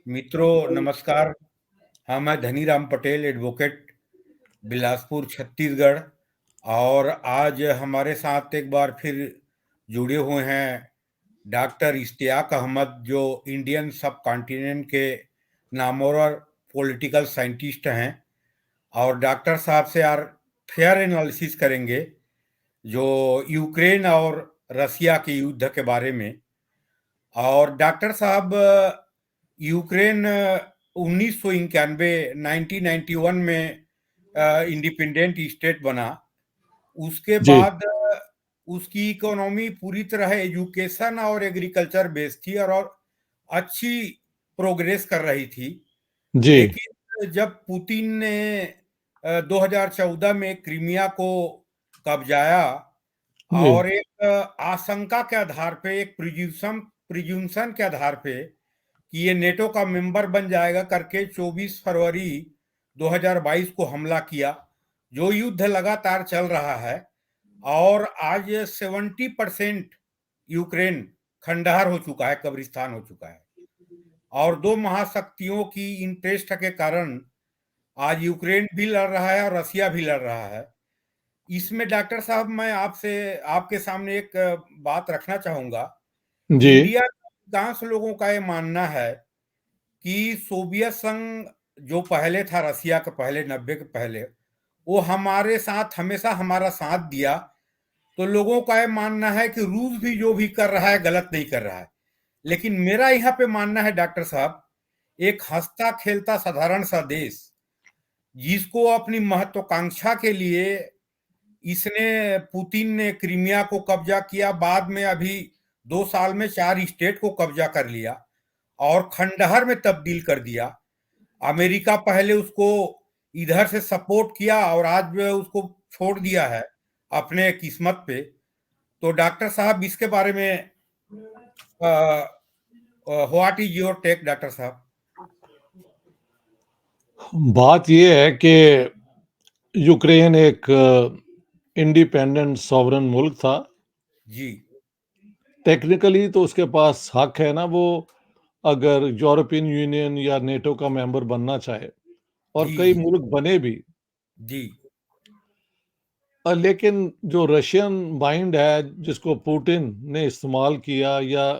मित्रों नमस्कार। हाँ, मैं धनीराम पटेल एडवोकेट बिलासपुर छत्तीसगढ़। और आज हमारे साथ एक बार फिर जुड़े हुए हैं डॉक्टर इश्तियाक अहमद, जो इंडियन सब कॉन्टिनेंट के नामवर पॉलिटिकल साइंटिस्ट हैं। और डॉक्टर साहब से यार फेयर एनालिसिस करेंगे जो यूक्रेन और रसिया के युद्ध के बारे में। और डॉक्टर साहब, यूक्रेन 1991 1991 में इंडिपेंडेंट स्टेट बना। उसके जी, बाद उसकी इकोनॉमी पूरी तरह एजुकेशन और एग्रीकल्चर बेस्ड थी और अच्छी प्रोग्रेस कर रही थी। जी, लेकिन जब पुतिन ने 2014 में क्रीमिया को कब्जाया जी, और एक आशंका के आधार पे, एक प्रिज्यूमशन के आधार पे कि ये नेटो का मेंबर बन जाएगा करके 24 फरवरी 2022 को हमला किया। जो युद्ध लगातार चल रहा है और आज 70% यूक्रेन खंडहर हो चुका है, कब्रिस्तान हो चुका है। और दो महाशक्तियों की इंटरेस्ट के कारण आज यूक्रेन भी लड़ रहा है और रसिया भी लड़ रहा है। इसमें डॉक्टर साहब, मैं आपसे आपके सामने एक बात रखना चाहूंगा। जी, इंडिया के अधिकांश लोगों का ये मानना है कि सोवियत संघ जो पहले था, रसिया के पहले, 90 के पहले, वो हमारे साथ हमेशा हमारा साथ दिया। तो लोगों का ये मानना है कि रूस भी जो भी कर रहा है गलत नहीं कर रहा है। लेकिन मेरा यहाँ पे मानना है डॉक्टर साहब, एक हंसता खेलता साधारण सा देश जिसको अपनी महत्वाकांक्षा के लिए इसने पुतिन ने क्रीमिया को कब्जा किया, बाद में अभी 2 साल में 4 स्टेट को कब्जा कर लिया और खंडहर में तब्दील कर दिया। अमेरिका पहले उसको इधर से सपोर्ट किया और आज जो है उसको छोड़ दिया है अपने किस्मत पे। तो डॉक्टर साहब, इसके बारे में what is your take doctor साहब? बात ये है कि यूक्रेन एक इंडिपेंडेंट सॉवरेन मुल्क था। जी। टेक्निकली तो उसके पास हक है ना, वो अगर यूरोपियन यूनियन या नेटो का मेंबर बनना चाहे, और जी। कई जी। मुल्क बने भी। जी। लेकिन जो रशियन माइंड है, जिसको पुतिन ने इस्तेमाल किया या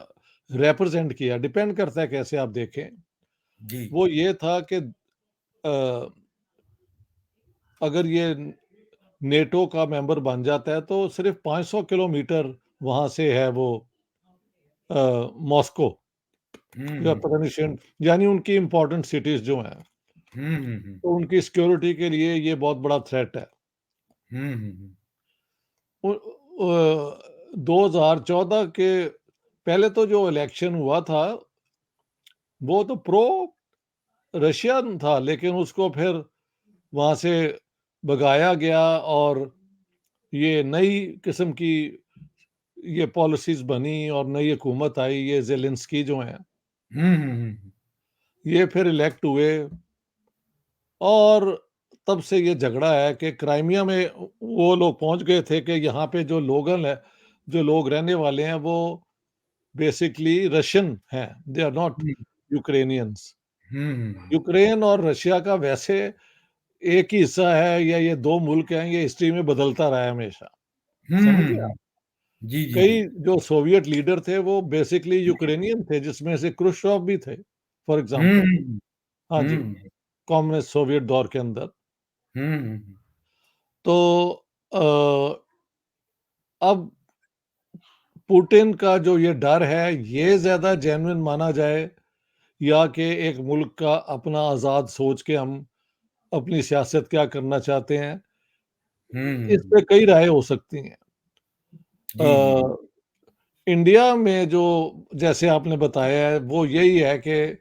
रिप्रेजेंट किया, डिपेंड करता है कैसे आप देखें। जी। वो ये था कि अगर ये नेटो का मेंबर बन जाता है तो सिर्फ 500 किलोमीटर वहां से है वो मॉस्को या हम्म। पता नहीं यानी उनकी इंपॉर्टेंट सिटीज जो हैं, हम्म। हम्म। तो उनकी सिक्योरिटी के लिए ये बहुत बड़ा थ्रेट है। हम्म। हम्म। 2014 के पहले तो जो इलेक्शन हुआ था वो तो प्रो रशियन था, लेकिन उसको फिर वहां से भगाया गया और ये नई किस्म की ये पॉलिसीज बनी और नई हुकूमत आई, ये ज़ेलेंस्की जो हैं, हम्म। हम्म। ये फिर इलेक्ट हुए। और तब से ये झगड़ा है कि क्राइमिया में वो लोग पहुंच गए थे कि यहाँ पे जो लोगन है, जो लोग रहने वाले हैं, वो बेसिकली रशियन हैं, they are not hmm. Ukrainians. Hmm. Ukraine और रशिया का वैसे एक ही हिस्सा है या ये दो मुल्क हैं, ये हिस्ट्री में बदलता रहा है हमेशा। समझ गए हम्म। आप? जी। जी। जी। कई जो सोवियत लीडर थे वो बेसिकली यूक्रेनियन थे, जिसमें से क्रुश्चोव भी थे, फॉर एग्जांपल। हम्म। हाँ जी, हम्म। कम्युनिस्ट सोवियत दौर के अंदर। हम्म। तो अ, अब पुतिन का जो ये डर है, ये ज्यादा जेन्युइन माना जाए या कि एक मुल्क का अपना आजाद सोच के हम अपनी सियासत क्या करना चाहते हैं, इस हम्म। पे कई राय हो सकती हैं। जी। जी। इंडिया में जो जैसे आपने बताया है वो यही है कि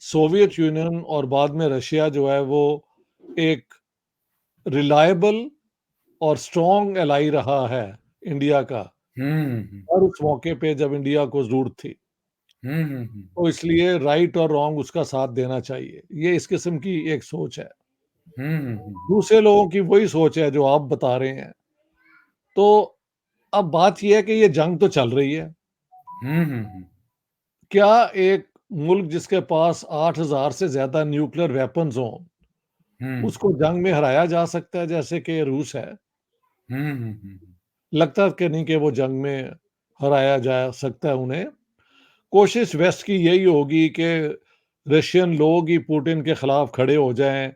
सोवियत यूनियन और बाद में रशिया जो है वो एक रिलायबल और स्ट्रॉन्ग एलाई रहा है इंडिया का, हम्म। और उस मौके पे जब इंडिया को जरूरत थी, हम्म। तो इसलिए राइट और रॉन्ग उसका साथ देना चाहिए। ये इस किस्म की एक सोच है। हम्म। दूसरे लोगों की वही सोच है जो आप बता रहे हैं। तो अब बात यह है कि ये जंग तो चल रही है। हम्म। क्या एक मुल्क जिसके पास 8,000 से ज़्यादा न्यूक्लियर वेपन्स हों, हुँ। उसको जंग में हराया जा सकता है जैसे कि रूस है? हुँ, हुँ, हुँ, लगता कि नहीं कि वो जंग में हराया जा सकता है उन्हें। कोशिश वेस्ट की यही होगी कि रशियन लोग ही पुतिन के खिलाफ खड़े हो जाएँ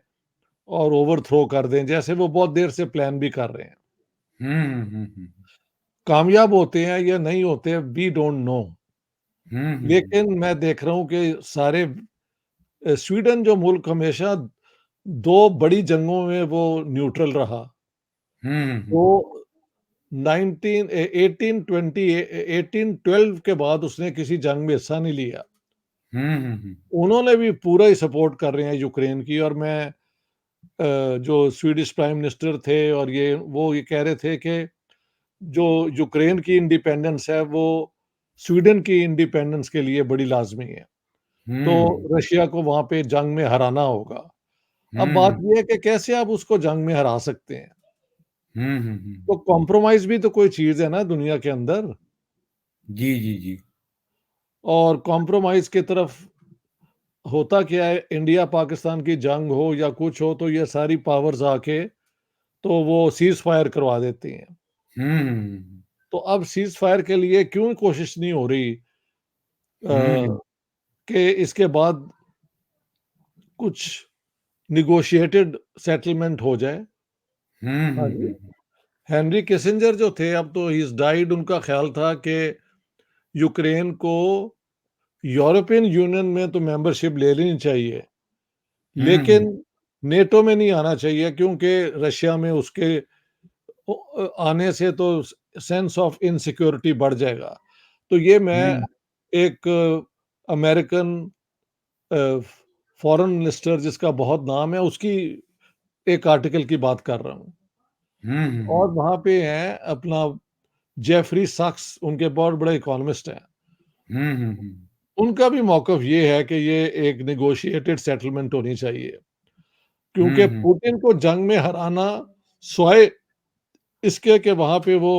और ओवरथ्रो कर दें, जैसे वो बहुत देर से प्लान भी कर रहे हैं। हुँ, हुँ, हुँ, कामयाब होते हैं या नहीं होते, वी डोंट नो। हुँ, हुँ, हुँ, लेकिन मैं देख रहा हूँ कि सारे स्वीडन जो मुल्क हमेशा 2 बड़ी जंगों में वो न्यूट्रल रहा। हुँ, हुँ, वो 1820 1812 के बाद उसने किसी जंग में हिस्सा नहीं लिया। हुँ, हुँ, हुँ, उन्होंने भी पूरा ही सपोर्ट कर रहे हैं यूक्रेन की, और मैं जो स्वीडिश प्राइम मिनिस्टर थे और ये कह रहे थे कि जो यूक्रेन की इंडिपेंडेंस है वो स्वीडन की इंडिपेंडेंस के लिए बड़ी लाज़मी है। तो हुँ, रशिया को वहाँ पे जंग में हराना होगा। अब हुँ, बात हुँ, ये है कि कैसे आप उसको जंग में हरा सकते हैं? हुँ, हुँ, तो हुँ। कॉम्प्रोमाइज़ भी तो कोई चीज़ है ना दुनिया के अंदर, जी, जी, जी। और कॉम्प्रोमाइज़ की तरफ होता क्या है, इंडिया पाकिस्तान की जंग हो या कुछ हो तो ये सारी पावर्स आके तो वो सीज़ फायर करवा देती हैं। हुँ, हुँ, हुँ, तो अब सीज़ फायर के लिए क्यों कोशिश नहीं हो रही हुँ, कि इसके बाद कुछ नेगोशिएटेड सेटलमेंट हो जाए? हुँ, हाँ हुँ, जी। हुँ, हेनरी किसिंजर जो थे, अब तो ही इज़ डाइड, उनका ख़्याल था कि यूक्रेन को यूरोपियन यूनियन में तो मेंबरशिप ले लेनी चाहिए, हुँ, लेकिन नेटो में नहीं आना चाहिए, क्योंकि रशिया में उसके आने से तो सेंस ऑफ इनसिक्योरिटी बढ़ जाएगा। तो ये मैं हुँ, एक अमेरिकन फॉरेन मिनिस्टर जिसका बहुत नाम है, उसकी एक आर्टिकल की बात कर रहा हूँ। हुँ, हुँ, और हुँ, वहाँ पे हैं अपना जेफरी सक्स, उनके बहुत बड़े इकोनॉमिस्ट हैं। हुँ, हुँ, हुँ, उनका भी मौक़िफ़ ये है कि ये एक नेगोशिएटेड सेटलमेंट होनी चाहिए, हुँ, क्योंकि हुँ, पुतिन को जंग में हराना स्वाय इसके कि वहाँ पे वो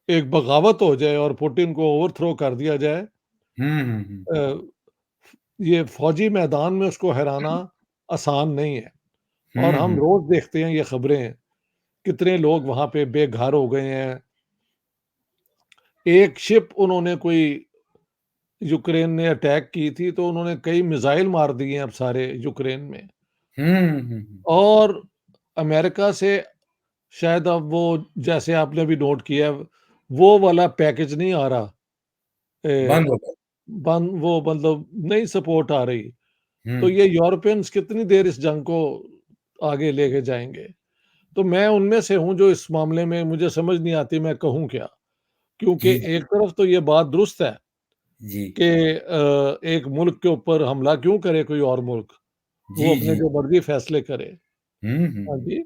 एक बगावत हो जाए और पुतिन को ओवरथ्रो कर दिया जाए, हुँ, हुँ, हुँ, अ, ये फ़ौजी मैदान में उसको हराना आसान नहीं है। और हुँ, हम हुँ, रोज़ देखते हैं ये खबरें, कितने लोग वहाँ पे बेघर हो गए हैं। एक शिप उन्होंने कोई यूक्रेन ने अटैक की थी, तो उन्होंने कई मिसाइल मार दिए हैं अब सारे यूक्रेन में। हुँ, हुँ, और अमेरिका से शायद अब वो, जैसे आपने अभी नोट किया, वो वाला पैकेज नहीं आ रहा। बंद ए, हो गया। बन वो मतलब नहीं सपोर्ट आ रही। हुँ, तो ये यूरोपियंस कितनी देर इस जंग को आगे लेके जाएँगे? तो मैं उनमें से हूँ जो इस मामले में मुझे समझ नहीं आती मैं कहूँ क्या? क्योंकि जी, जी, एक तरफ तो ये बात दुरुस्त है जी, कि एक मुल्क के ऊपर हमला क्यों करे कोई और मुल्क? वो जी, अपने जी। जो मर्ज़ी फैसले करे। हुँ, हुँ, हाँ हुँ, जी।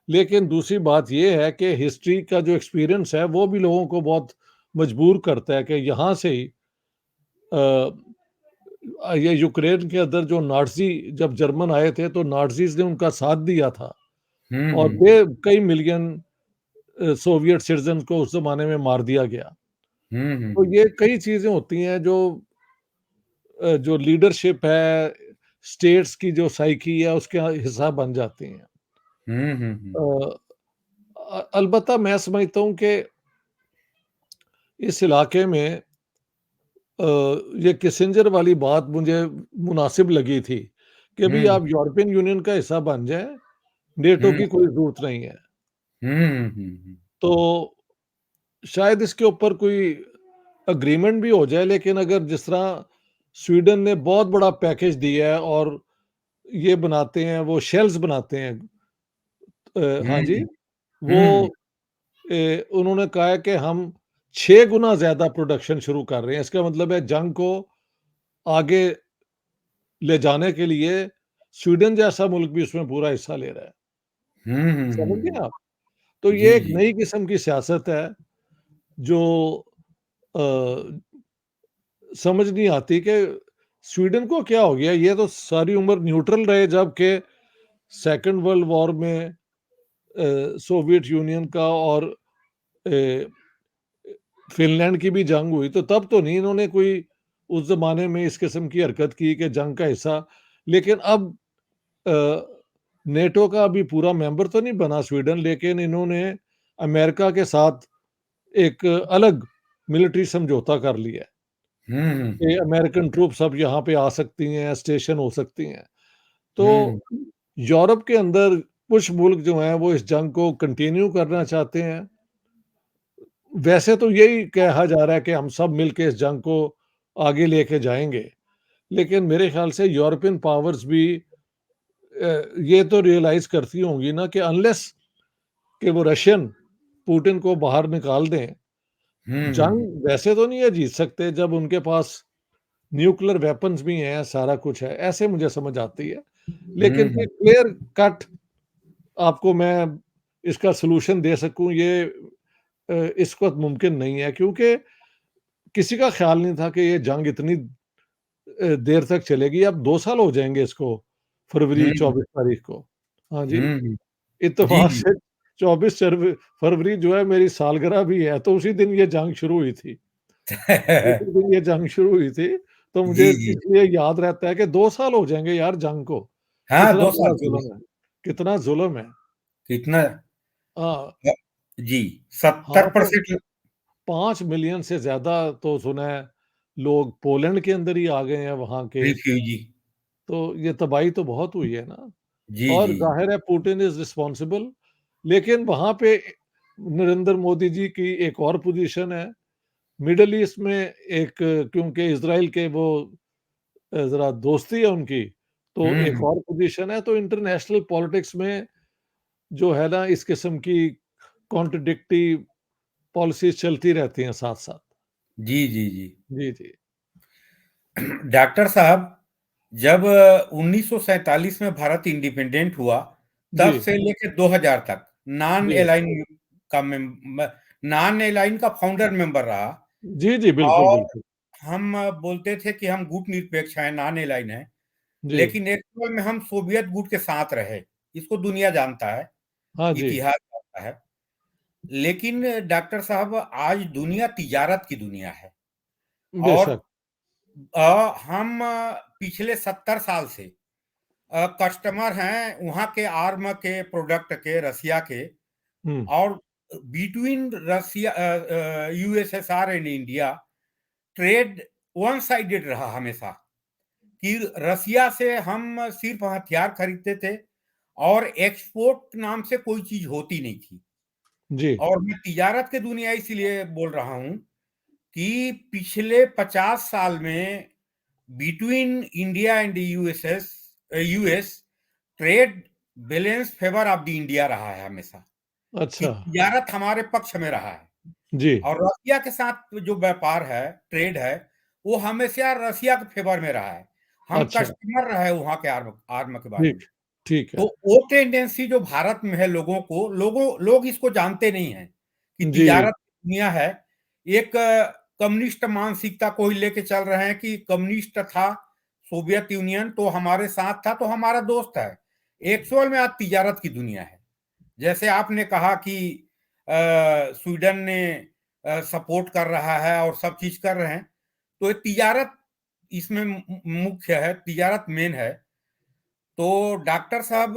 लेकिन दूसरी बात ये है कि हिस्ट्री का जो एक्सपीरियंस है, वो भी लोगों को बहुत मजबूर करता है कि यहाँ से ही ये यूक्रेन के अंदर जो नाज़ी जब जर्मन आए थे, तो नाज़ीज़ ने उनका साथ दिया था, हुँ, और हुँ, हुँ, बे कई मिलियन सोवियत सिटीज़न को उस ज़माने में मार दिया गया। हुँ, हुँ, तो हुँ, ये कई चीज़ें होती हैं जो जो लीडरशिप है, स्टेट्स की जो साइकी है, उसका हिस्सा बन जाती हैं। हुँ, हुँ, हुँ, अ, अलबत्ता मैं समझता हूँ कि इस इलाके में अ, ये किसिंजर वाली बात मुझे मुनासिब लगी थी कि भई हुँ, आप यूरोपियन यूनियन का हिस्सा बन जाएँ, नेटो हुँ, की कोई ज़रूरत नहीं है। हुँ, हुँ, तो शायद इसके ऊपर कोई एग्रीमेंट भी हो जाए, लेकिन अगर जिस तरह स्वीडन ने बहुत बड़ा पैकेज दिया है और ये बनाते हैं, वो शेल्स बनाते हैं। हाँ जी, हुँ, वो हुँ, उन्होंने कहा है कि हम 6 गुना ज़्यादा प्रोडक्शन शुरू कर रहे हैं। इसका मतलब है जंग को आगे ले जाने के लिए स्वीडन जैसा मुल्क भी उसमें पूरा हिस्सा ले रहा है। हुँ, हुँ, समझ हुँ, गए हुँ। आप? तो ये जी, एक जी। नई किस्म की सियासत है जो अ, समझ नहीं आती कि स्वीडन को क्या हो गया? ये तो सारी उम्र न्यूट्रल रहे, जबकि सेकंड वर्ल्ड वॉर में सोवियत यूनियन का और अ, फ़िनलैंड की भी जंग हुई, तो तब तो नहीं इन्होंने कोई उस ज़माने में इस किस्म की हरकत की कि जंग का हिस्सा, लेकिन अब नेटो का अभी पूरा मेंबर तो नहीं बना स्वीडन, लेकिन इन्होंने अमेरिका के साथ एक अलग मिलिट्री समझौता कर लिया है हुँ, हुँ, कि अमेरिकन ट्रूप्स अब यहाँ पे आ सकती हैं, स्टेशन हो सकती हैं। तो हुँ, यूरोप के अंदर कुछ मुल्क जो हैं वो इस जंग को कंटिन्यू करना चाहते हैं। वैसे तो यही कहा जा रहा है कि हम सब मिलके इस जंग को आगे लेके जाएँगे, लेकिन मेरे ख़्याल से यूरोपियन पावर्स भी ये तो रियलाइज़ करती होंगी ना कि अनलेस कि वो रशियन पुतिन को बाहर निकाल दें, हुँ, हुँ, जंग वैसे तो नहीं ये जीत सकते जब उनके पास न्यूक्लियर वेपन्स भी हैं, सारा कुछ है, ऐसे मुझे समझ आती है। लेकिन हुँ, कोई क्लियर कट आपको मैं इसका सॉल्यूशन दे सकूँ, ये इस वक़्त मुमकिन नहीं है, क्योंकि किसी का ख़्याल नहीं था कि ये जंग इतनी देर तक चलेगी। अब 2 साल हो जाएँगे इसको, फरवरी हुँ, 24 तारीख को। हाँ जी, हुँ, हुँ। जी, इत्तेफ़ाक जी। से 24 फरवरी जो है मेरी सालगिरह भी है, तो उसी दिन ये जंग शुरू हुई थी। उसी दिन ये जंग शुरू हुई थी, तो मुझे जी, जी। इसलिए याद रहता है कि 2 साल हो जाएँगे यार जंग को। हाँ, कितना 2 बड़ा साल से ज़ुल्म है, कितना ज़ुल्म है। कितना हाँ, जी, हाँ, तो 70% 5 मिलियन से ज़्यादा तो सुना है लोग पोलैंड के अंदर ही आ गए हैं वहाँ के, रिफ्यूजी। तो ये तबाही तो बहुत हुई है ना। जी, और जी। ज़ाहिर है पुतिन इज़ रिस्पॉन्सिबल, लेकिन वहाँ पे नरेंद्र मोदी जी की एक और पोज़ीशन है, मिडल ईस्ट में एक, क्योंकि इज़राइल के वो ज़रा दोस्ती है उनकी, तो हुँ, एक हुँ। और पोज़ीशन है, तो इंटरनेशनल पॉलिटिक्स में जो है ना इस किस्म की कॉन्ट्रडिक्टरी पॉलिसीज़ चलती रहती हैं साथ-साथ। जी, जी, जी। जी, जी। डॉक्टर साहब, जब 1947 में भारत इंडिपेंडेंट हुआ, जी, तब से लेके 2000 तक नॉन जी। अलाइन का नॉन अलाइन का फाउंडर मेंबर रहा जी, जी, बिल्कुल, और बिल्कुल। हम बोलते थे कि हम गुटनिरपेक्ष हैं, नॉन अलाइन हैं, जी। लेकिन एक्चुअल में हम सोवियत गुट के साथ रहे। इसको दुनिया जानता है, हाँ जी, इतिहास जानता है। लेकिन डॉक्टर साहब, आज दुनिया तिजारत की दुनिया है और बेशक। हम पिछले 70 साल से कस्टमर हैं वहाँ के आर्म के प्रोडक्ट के, रसिया के हुँ, और between Russia USSR and India trade one sided रहा हमेशा कि रसिया से हम सिर्फ हथियार खरीदते थे और एक्सपोर्ट नाम से कोई चीज़ होती नहीं थी। जी। और मैं तिजारत की दुनिया इसीलिए बोल रहा हूँ कि पिछले 50 साल में between India and US trade balance favour of the India रहा है हमेशा कि अच्छा। तिजारत हमारे पक्ष में रहा है जी। और रसिया के साथ जो व्यापार है, ट्रेड है, वो हमेशा रसिया के फेवर में रहा है। हम अच्छा, कस्टमर रहे वहाँ के आर्म आर्म के बारे में। ठीक, ठीक तो है। वो टेंडेंसी जो भारत में है लोग इसको जानते नहीं हैं कि जी, तिजारत दुनिया है। एक कम्युनिस्ट मानसिकता को ही लेके चल रहे हैं कि कम्युनिस्ट था सोवियत यूनियन तो हमारे साथ था तो हमारा दोस्त है। एक्चुअल में आज तिजारत की दुनिया है। जैसे आपने कहा कि स्वीडन ने सपोर्ट कर रहा है और सब चीज़ कर रहे हैं। तो ये तिजारत इसमें मुख्य है, तिजारत मेन है। तो डॉक्टर साहब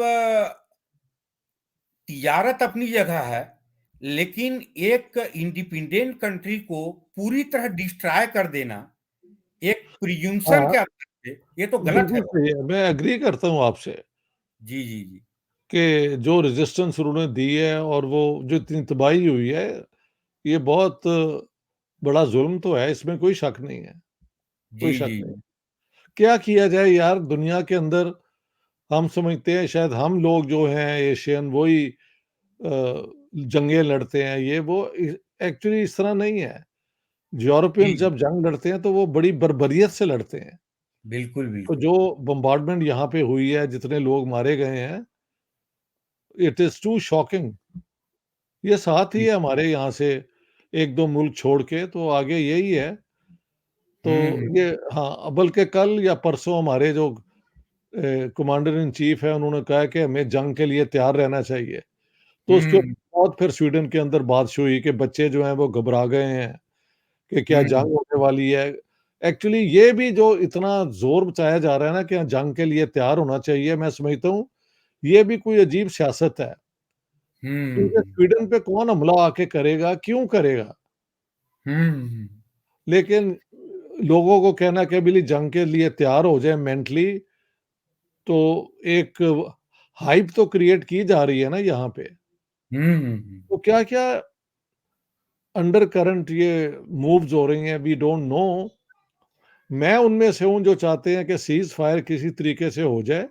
तिजारत अपनी जगह है, लेकिन एक इंडिपेंडेंट कंट्री को पूरी तरह डिस्ट्रॉय कर देना, एक प्रिज़म्पशन हाँ, के आधार पे, ये तो गलत है। बिल्कुल सही है। मैं एग्री करता हूँ आपसे जी, जी, जी। कि जो रेज़िस्टेंस उन्होंने दी है और वो जो इतनी तबाही हुई है, ये बहुत बड़ा ज़ुल्म तो है, इसमें कोई शक नहीं है, कोई जी, शक जी, नहीं। जी। क्या किया जाए यार, दुनिया के अंदर हम समझते हैं शायद हम लोग जो हैं एशियन वही जंगें लड़ते हैं, ये वो एक्चुअली इस तरह नहीं है। यूरोपियंस जी, जब जंग लड़ते हैं तो वो बड़ी बर्बरियत से लड़ते हैं। बिल्कुल, तो बिल्कुल। जो बम्बार्डमेंट यहाँ पे हुई है, जितने लोग मारे गए हैं, इट इज़ टू शॉकिंग। ये साथ ही हुँ, है हमारे यहाँ से 1-2 मुल्क छोड़ के, तो आगे यही है। तो हुँ, हुँ, ये हाँ, बल्कि कल या परसों हमारे जो कमांडर इन चीफ है, उन्होंने कहा है कि हमें जंग के लिए तैयार रहना चाहिए। तो उसके हुँ, बाद फिर स्वीडन के अंदर बात शुरू हुई कि बच्चे जो हैं वो घबरा गए हैं कि क्या हुँ, जंग होने वाली है। एक्चुअली ये भी जो इतना ज़ोर मचाया जा रहा है ना कि जंग के लिए तैयार होना चाहिए, मैं समझता हूँ, ये भी कोई अजीब सियासत है। क्योंकि हुँ, स्वीडन पे कौन हमला आके करेगा, क्यों करेगा? हुँ, लेकिन लोगों को कहना कि अभी जंग के लिए तैयार हो जाएँ मेंटली, तो एक हाइप तो क्रिएट की जा रही है ना यहाँ पे। हुँ, तो क्या-क्या अंडर करंट ये मूव्स हो रही हैं, वी डोंट नो। मैं उनमें से हूँ जो चाहते हैं कि सीज़ फायर किसी तरीके से हो जाए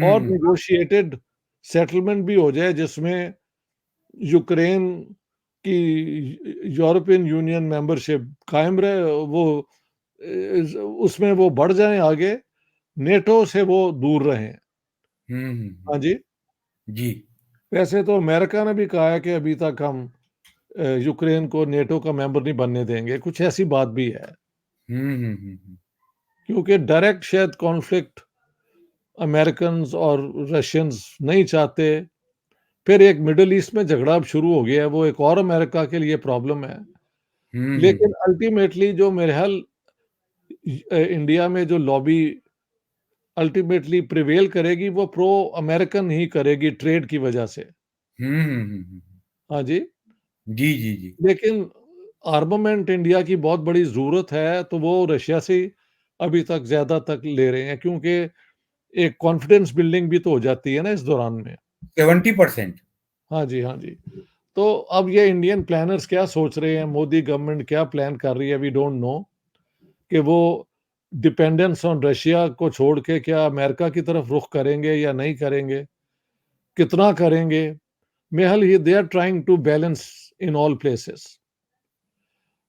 और हुँ, नेगोशिएटेड सेटलमेंट भी हो जाए जिसमें यूक्रेन की यूरोपियन यूनियन मेंबरशिप कायम रहे, वो उसमें वो बढ़ जाएँ आगे, नेटो से वो दूर रहें। हुँ, हाँ जी, जी। वैसे तो अमेरिका ने भी कहा है कि अभी तक हम यूक्रेन को नेटो का मेंबर नहीं बनने देंगे, कुछ ऐसी बात भी है। हुँ, हुँ, हुँ, हुँ। क्योंकि डायरेक्ट शायद कॉन्फ्लिक्ट अमेरिकन्स और रशियंस नहीं चाहते। फिर एक मिडल ईस्ट में झगड़ा अब शुरू हो गया है, वो एक और अमेरिका के लिए प्रॉब्लम है। हुँ, हुँ, लेकिन हुँ। अल्टीमेटली जो मेरे ख़्याल इंडिया में जो लॉबी अल्टीमेटली प्रिवेल करेगी, वो प्रो अमेरिकन ही करेगी ट्रेड की वजह से। हुँ, हुँ, हुँ, हुँ। हाँ जी, जी, जी, जी। लेकिन आर्मामेंट इंडिया की बहुत बड़ी ज़रूरत है, तो वो रशिया से ही अभी तक ज़्यादा तक ले रहे हैं, क्योंकि एक कॉन्फिडेंस बिल्डिंग भी तो हो जाती है ना इस दौरान में। 70%। हाँ जी, हाँ जी। तो अब ये इंडियन प्लानर्स क्या सोच रहे हैं, मोदी गवर्नमेंट क्या प्लान कर रही है, वी डोंट नो, कि वो डिपेंडेंस ऑन रशिया को छोड़ के क्या अमेरिका की तरफ रुख करेंगे या नहीं करेंगे? कितना करेंगे? मेहल ही they are trying to balance in all places.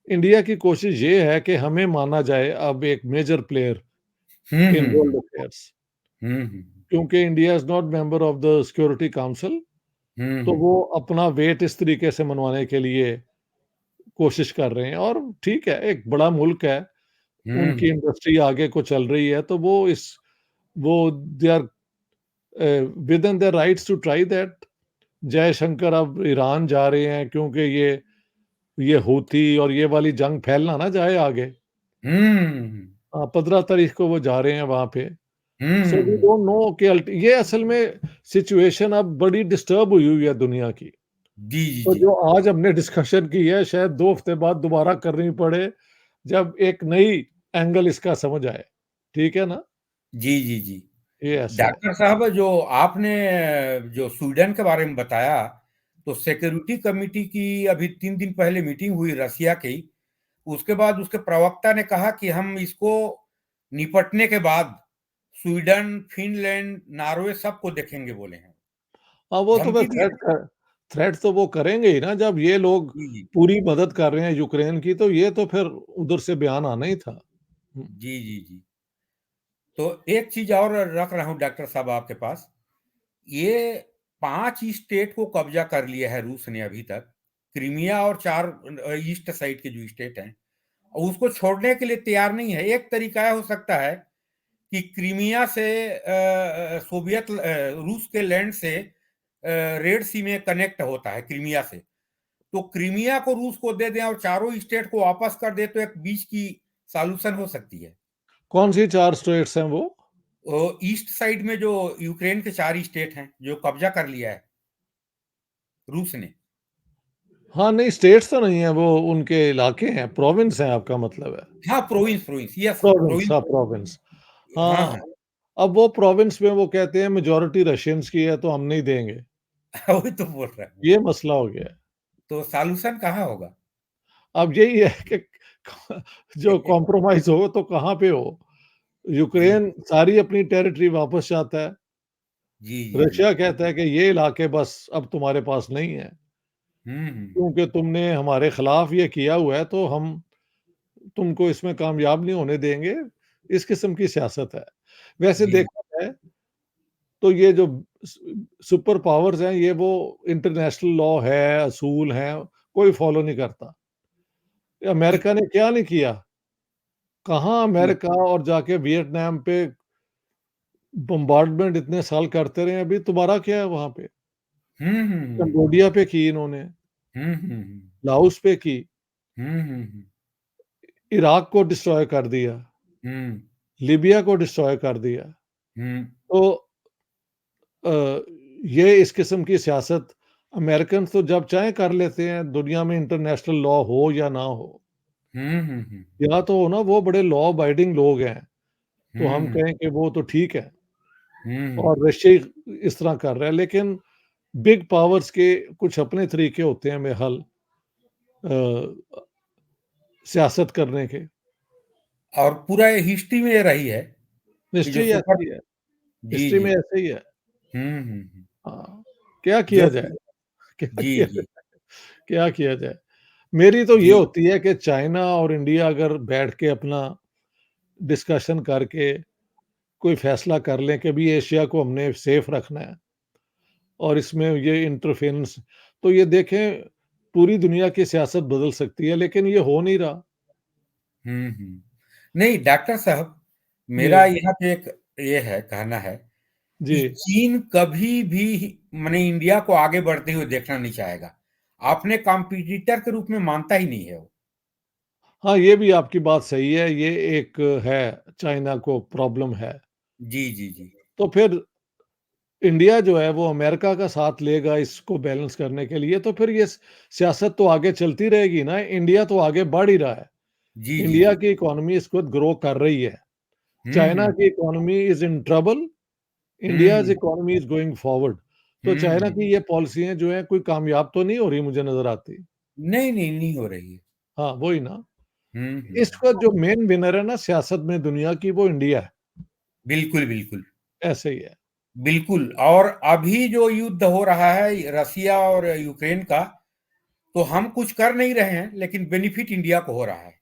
India की कोशिश ये है कि हमें माना जाए अब एक major player um, in um, world um. Affairs, um, um. क्योंकि India is not member of the security council, um, तो हुँ। वो अपना वेट इस तरीके से मनवाने के लिए कोशिश कर रहे हैं और ठीक है, एक बड़ा मुल्क है, हुँ, उनकी हुँ। इंडस्ट्री आगे को चल रही है, तो वो they are within their rights to try that. Jaishankar अब ईरान जा रहे हैं क्योंकि ये हूथी और ये वाली जंग फैल ना जाए आगे। हुँ। 15 तारीख को वो जा रहे हैं वहाँ पे। हुँ, सो हुँ, वी हुँ। डोंट नो कि ये असल में सिचुएशन अब बड़ी डिस्टर्ब हुई हुई है दुनिया की। जी, जी, तो जी। जो आज हमने डिस्कशन की है शायद 2 हफ्ते बाद दोबारा करनी पड़े, जब एक नई एंगल इसका समझ आए। ठीक है ना? जी, जी, जी। ये ऐसा है। डॉक्टर साहब जो आपने जो स्वीडन के बारे में बताया, तो सिक्योरिटी कमिटी की अभी 3 दिन पहले मीटिंग हुई रसिया की। उसके बाद उसके प्रवक्ता ने कहा कि हम इसको निपटने के बाद स्वीडन, फ़िनलैंड, नॉर्वे सबको देखेंगे बोले हैं। हाँ, वो तो मैं धमकी दिए हैं। थ्रेट तो वो करेंगे ही ना, जब ये लोग जी, जी। पूरी मदद कर रहे हैं यूक्रेन की, तो ये तो फिर उधर से बयान आना ही था। हुँ। जी, जी, जी। तो एक चीज़ और रख रहा हूँ डॉक्टर साहब आपके पास। ये 5 स्टेट को कब्ज़ा कर लिया है रूस ने अभी तक। क्रीमिया और 4 ईस्ट साइड के जो स्टेट हैं, और उसको छोड़ने के लिए तैयार नहीं है। एक तरीका हो सकता है कि क्रीमिया से रूस के लैंड से रेड सी में कनेक्ट होता है क्रीमिया से। तो क्रीमिया को रूस को दे दें और चारों स्टेट को वापस कर दें, तो एक बीच की सॉल्यूशन हो सकती है। कौन-सी 4 स्टेट्स हैं वो? ईस्ट साइड में जो यूक्रेन के 4 स्टेट हैं, जो कब्ज़ा कर लिया है रूस ने। हाँ, नहीं स्टेट्स तो नहीं है, वो उनके इलाके हैं, प्रोविंस हैं आपका मतलब है। हाँ, province province, yes province, province. हाँ, प्रोविंस। हाँ, हाँ, हाँ। अब वो प्रोविंस में वो कहते हैं मेजॉरिटी रशियंस की है तो हम नहीं देंगे, वही तो बोल रहा हूँ। ये मसला हो गया है। तो सॉल्यूशन कहाँ होगा? अब यही है कि जो कॉम्प्रोमाइज़ हो तो कहाँ पे हो? जी, यूक्रेन सारी अपनी टेरिटरी वापस चाहता है, जी, जी, जी। रशिया कहता है कि ये इलाके बस अब तुम्हारे पास नहीं है, हुँ, हुँ, हुँ। क्योंकि तुमने हमारे खिलाफ ये किया हुआ है तो हम तुमको इसमें कामयाब नहीं होने देंगे, इस किस्म की सियासत है। वैसे जी। देखा जाए तो ये जो सुपर पावर्स हैं, ये वो इंटरनेशनल लॉ है, असूल हैं, कोई फॉलो नहीं करता। जी, अमेरिका ने क्या नहीं किया? कहाँ जी। अमेरिका और जाके वियतनाम पे बम्बार्डमेंट इतने साल करते रहे, अभी तुम्हारा क्या है वहाँ पे? हुँ, हुँ, हुँ। कंबोडिया पे की इन्होंने, हुँ, हुँ, हुँ। लाओस पे की। हुँ, हुँ, हुँ। इराक को डिस्ट्रॉय कर दिया, हुँ, लीबिया को डिस्ट्रॉय कर दिया। हुँ, तो अ, ये इस किस्म की सियासत अमेरिकन तो जब चाहें कर लेते हैं, दुनिया में इंटरनेशनल लॉ हो या ना हो। हुँ, हुँ, हुँ, या तो ना वो बड़े लॉ अबाइडिंग लोग हैं, तो हम हुँ, कहें कि वो तो ठीक है हुँ, और रशिया इस तरह कर रहा है, लेकिन बिग पावर्स के कुछ अपने तरीके होते हैं बहरहाल अ, सियासत करने के। और पूरा हिस्ट्री में ये रही है कि जो हिस्ट्री सुपर ऐसी है, जी, हिस्ट्री जी। में ऐसे ही है। हुँ, हुँ, हुँ। हाँ, क्या जो किया जाए? सु क्या जी, किया जी, जाए? क्या किया जाए? मेरी तो ये जी। होती है कि चाइना और इंडिया अगर बैठ के अपना डिस्कशन करके कोई फैसला कर लें कि भई एशिया को हमने सेफ रखना है और इसमें ये इंटरफेरेंस तो ये देखें पूरी दुनिया की सियासत बदल सकती है, लेकिन ये हो नहीं रहा। हुँ, हुँ। नहीं डॉक्टर साहब, मेरा जी, यहाँ पे एक ये है कहना है जी। कि चीन कभी भी माने इंडिया को आगे बढ़ते हुए देखना नहीं चाहेगा। अपने कॉम्पिटिटर के रूप में मानता ही नहीं है वो। हाँ, ये भी आपकी बात सही है, ये एक है चाइना को प्रॉब्लम है। जी, जी, जी। तो फिर इंडिया जो है वो अमेरिका का साथ लेगा इसको बैलेंस करने के लिए, तो फिर ये सियासत तो आगे चलती रहेगी ना, इंडिया तो आगे बढ़ ही रहा है। जी, जी, इंडिया जी। की इकोनॉमी इस वक़्त ग्रो कर रही है। हुँ, चाइना हुँ। की economy is in trouble, hmm, India's hmm. Economy is going forward. तो हुँ, चाइना हुँ। की ये पॉलिसियाँ जो हैं कोई कामयाब तो नहीं हो रही मुझे नज़र आती। नहीं, नहीं, नहीं हो रही है। हाँ, वही ना। हुँ, इस हुँ। वक़्त जो मेन विनर है ना सियासत में दुनिया की वो इंडिया है, बिल्कुल, बिल्कुल। ऐसे ही है। बिल्कुल और अभी जो युद्ध हो रहा है रसिया और यूक्रेन का, तो हम कुछ कर नहीं रहे हैं, लेकिन बेनिफिट इंडिया को हो रहा है।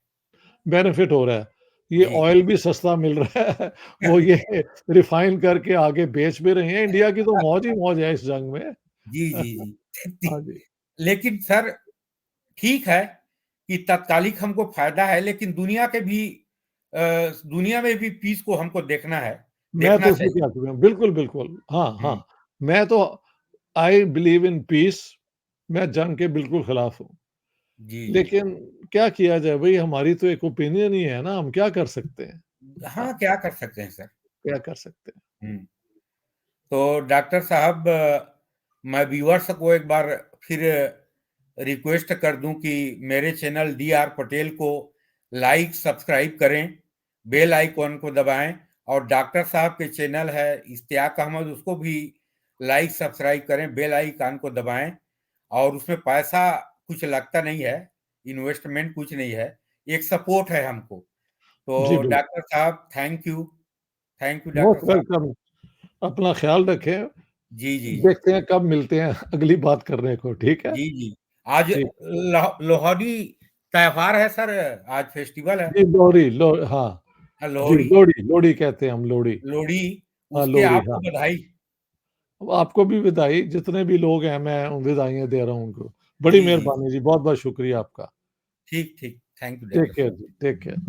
बेनिफिट हो रहा है। ये जी। ऑयल भी सस्ता मिल रहा है, वो ये रिफाइन करके आगे बेच भी रहे हैं। इंडिया की तो मौज ही मौज है इस जंग में। जी, जी, जी। हाँ जी, लेकिन सर ठीक है कि तात्कालिक हमको फ़ायदा है, लेकिन अ, दुनिया में भी पीस को हमको देखना है, मैं देखना तो उसमें चाहिए। क्या करूँ बिल्कुल, बिल्कुल। हाँ, हुँ, हाँ। मैं तो आई बिलीव इन पीस मैं जंग के बिल्कुल खिलाफ हूँ। जी, जी। लेकिन क्या किया जाए भई हमारी तो एक ओपिनियन ही है ना, हम क्या कर सकते हैं? हाँ, हाँ, क्या कर सकते हैं सर? क्या कर सकते हैं? हुँ। तो डॉक्टर साहब मैं व्यूअर्स को एक बार फिर रिक्वेस्ट कर दूं कि मेरे चैनल डी आर पटेल को लाइक सब्सक्राइब करें, बेल आइकॉन को दबाएं और डॉक्टर साहब के चैनल है इश्तियाक अहमद उसको भी लाइक सब्सक्राइब करें, बेल आइकॉन को दबाएं और उसमें पैसा कुछ लगता नहीं है, इन्वेस्टमेंट कुछ नहीं है, एक सपोर्ट है हमको। जी, तो बिल्कुल। डॉक्टर साहब थैंक यू डॉक्टर मोस्ट साहब। वेलकम। अपना ख़्याल रखें। जी, जी, जी। देखते हैं कब मिलते हैं अगली बात करने को, ठीक है? जी, जी। आज ठीक। लोहड़ी त्योहार है सर, आज फेस्टिवल है। जी, लोहड़ी लो हाँ। जी, लोहड़ी, लोहड़ी, लोहड़ी कहते हैं हम लोहड़ी। लोहड़ी हाँ, उसके लोहड़ी, आपको हाँ। बधाई। अब आपको भी बधाई, जितने भी लोग हैं मैं बधाइयाँ दे रहा हूँ उनको। बड़ी जी, जी। मेहरबानी जी, बहुत-बहुत शुक्रिया आपका। ठीक, ठीक। Thank you take doctor care साहब। जी, टेक केयर।